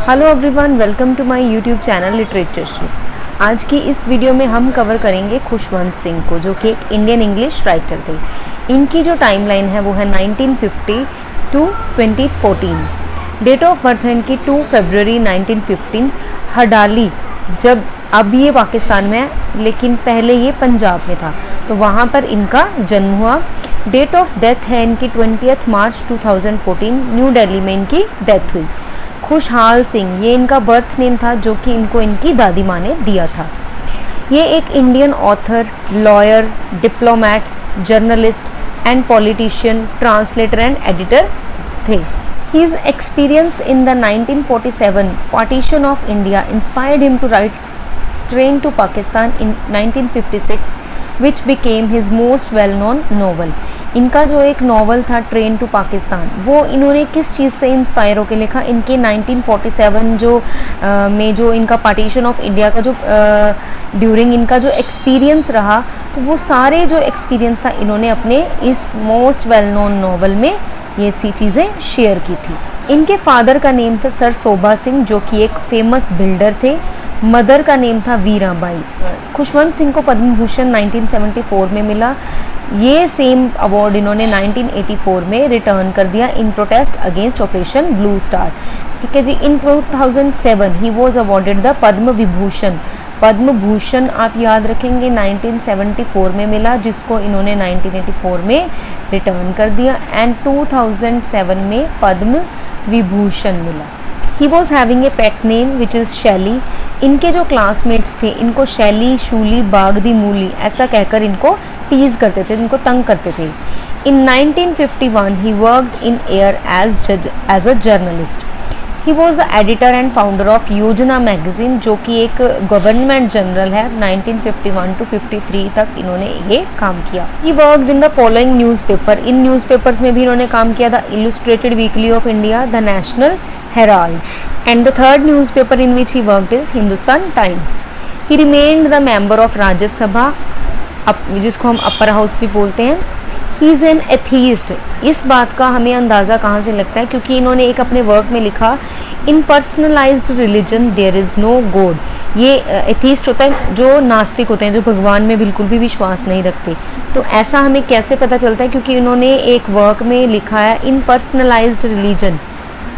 Hello everyone, welcome to my YouTube channel literature. आज की इस वीडियो में हम कवर करेंगे खुशवंत सिंह को, जो कि एक इंडियन इंग्लिश राइटर थे। इनकी जो टाइमलाइन है वो है 1950 टू 2014। डेट ऑफ बर्थ है इनकी 2 फरवरी 1915 हडाली। जब अब ये पाकिस्तान में है, लेकिन पहले ये पंजाब में था, तो वहाँ पर इनका जन्म हुआ। डेट ऑफ डेथ है इनकी 20 मार्च 2014, न्यू दिल्ली में इनकी डेथ हुई। खुशहाल सिंह ये इनका बर्थ नेम था, जो कि इनको इनकी दादी माँ ने दिया था। ये एक Indian author, lawyer, diplomat, journalist and politician, translator and editor थे। His experience in the 1947 partition of India inspired him to write Train to Pakistan in 1956, which became his most well-known novel. इनका जो एक novel था train to Pakistan, वो इन्होंने किस चीज़ से inspire होकर लिखा? इनके 1947 में जो इनका पार्टीशन ऑफ इंडिया का जो ड्यूरिंग इनका जो एक्सपीरियंस रहा, तो वो सारे जो एक्सपीरियंस था इन्होंने अपने इस मोस्ट वेल नोन नॉवल में ये सी चीज़ें शेयर की थी। इनके फादर का नेम था सर सोबा सिंह, जो कि एक फेमस बिल्डर थे। मदर का नेम था वीराबाई। खुशवंत सिंह को पद्म भूषण 1974 में मिला। ये सेम अवार्ड इन्होंने 1984 में रिटर्न कर दिया in protest against operation blue star. ठीक है जी। In 2007 he was awarded the Padma Vibhushan. Padma Bhushan आप याद रखेंगे 1974 में मिला, जिसको इन्होंने 1984 में रिटर्न कर दिया, एंड 2007 में पद्म विभूषण मिला। He was having a pet name which is शैली। इनके जो क्लासमेट्स थे इनको शैली, शूली, बागदी, मूली ऐसा कहकर इनको टीज करते थे, इनको तंग करते थे। In 1951 he worked in Air as a journalist. He was the editor and founder of Yojana magazine, जो कि एक गवर्नमेंट जर्नल है। 1951 टू 53 तक इन्होंने ये काम किया। ही worked in the following newspaper. In newspapers में भी इन्होंने काम किया था: illustrated weekly off India, the national Herald, and the third newspaper in which he worked is Hindustan times. He remained the member of Rajya Sabha, जिसको हम अपर हाउस भी बोलते हैं। He is an atheist. इस बात का हमें अंदाज़ा कहाँ से लगता है? क्योंकि इन्होंने एक अपने वर्क में लिखा, in personalized religion there is no god. ये एथीस्ट होता है जो नास्तिक होते हैं, जो भगवान में बिल्कुल भी विश्वास नहीं रखते। तो ऐसा हमें कैसे पता चलता है? क्योंकि इन्होंने एक वर्क में लिखा है, in personalized religion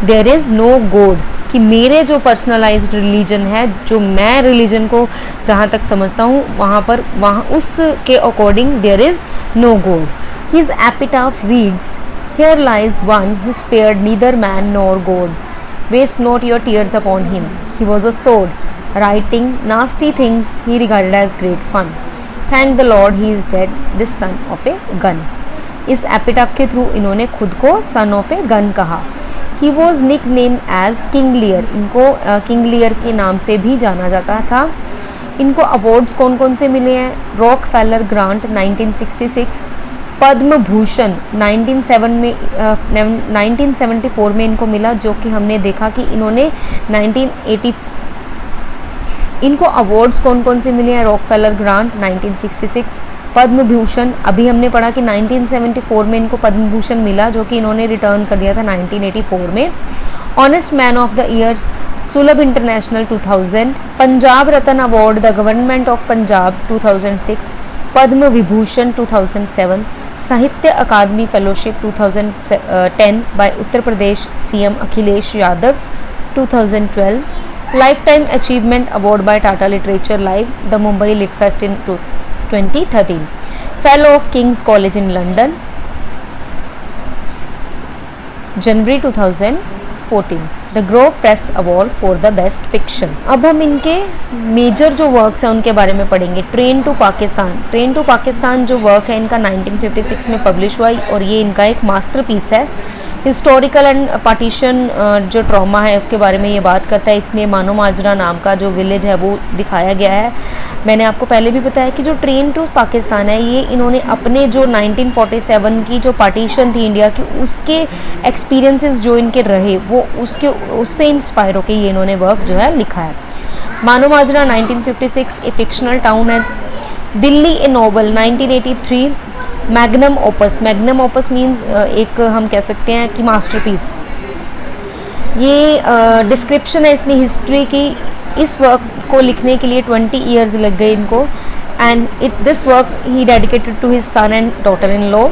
there is no god, कि मेरे जो पर्सनलाइज्ड रिलीजन है, जो मैं रिलीजन को जहाँ तक समझता हूँ वहाँ उसके according there is no God. His epitaph reads, "Here lies one who spared neither man nor God. Waste not your tears upon him. He was a sword, writing nasty things he regarded as great fun. Thank the Lord he is dead, this son of a gun." इस epitaph के through इन्होंने खुद को son of a gun कहा। He was nicknamed as King Lear. इनको King Lear के नाम से भी जाना जाता था। इनको अवार्ड्स कौन कौन से मिले हैं? रॉकफेलर ग्रांट 1966, पद्म भूषण 1974 में इनको मिला, जो कि हमने देखा कि इन्होंने 1980। इनको अवार्ड्स कौन कौन से मिले हैं? रॉकफेलर ग्रांट 1966, पद्म भूषण अभी हमने पढ़ा कि 1974 में इनको पद्म भूषण मिला, जो कि इन्होंने रिटर्न कर दिया था 1984 में। Honest man of the year Sulabh international 2000, Punjab Ratna award the government of Punjab 2006, Padma Vibhushan 2007, Sahitya Akademi fellowship 2010 by Uttar Pradesh CM Akhilesh Yadav 2012, lifetime achievement award by Tata literature live, the Mumbai lit fest in 2013, fellow of King's College in London January 2014, the Grove Press award for the best fiction. अब हम इनके major जो works हैं उनके बारे में पढ़ेंगे। Train to Pakistan. Train to Pakistan जो वर्क है इनका 1956 में पब्लिश हुआ, और ये इनका एक मास्टरपीस है। हिस्टोरिकल एंड पार्टीशन जो ट्रॉमा है उसके बारे में ये बात करता है। इसमें मानो माजरा नाम का जो विलेज है वो दिखाया गया है। मैंने आपको पहले भी बताया कि जो ट्रेन टू पाकिस्तान है, ये इन्होंने अपने जो 1947 की जो पार्टीशन थी इंडिया की, उसके एक्सपीरियंसेस जो इनके रहे, वो उससे इंस्पायर होकर ये इन्होंने वर्क जो है लिखा है। मानो माजरा 1956 ए फिक्शनल टाउन है। दिल्ली ए novel 1983, magnum opus. Magnum opus means एक हम कह सकते हैं कि मास्टरपीस। ये डिस्क्रिप्शन है इसमें हिस्ट्री की। इस वर्क को लिखने के लिए 20 ईयर्स लग गए इनको, and this work he dedicated to his son and daughter in law.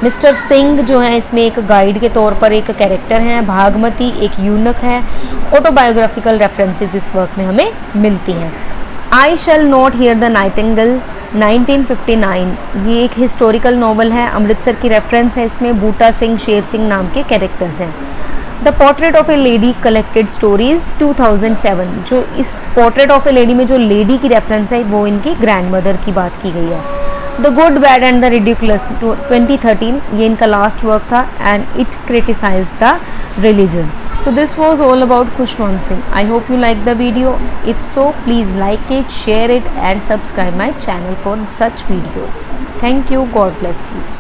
Mister Singh जो है इसमें एक गाइड के तौर पर एक कैरेक्टर हैं, भागमती एक यूनक है। ऑटोबायोग्राफिकल रेफरेंसेस इस वर्क में हमें मिलती हैं। I shall not hear the nightingale 1959, ये एक हिस्टोरिकल नॉवल है, अमृतसर की रेफरेंस है। इसमें बूटा सिंह, शेर सिंह नाम के कैरेक्टर्स हैं। The portrait of A lady collected stories 2007, जो इस पोर्ट्रेट ऑफ ए लेडी में जो लेडी की रेफरेंस है वो इनकी ग्रैंडमदर की बात की गई है। The good bad and the ridiculous 2013, ये इनका लास्ट वर्क था, and it criticised the religion. So this was all about Khushwant Singh. I hope you liked the video. If so, please like it, share it and subscribe my channel for such videos. Thank you. God bless you.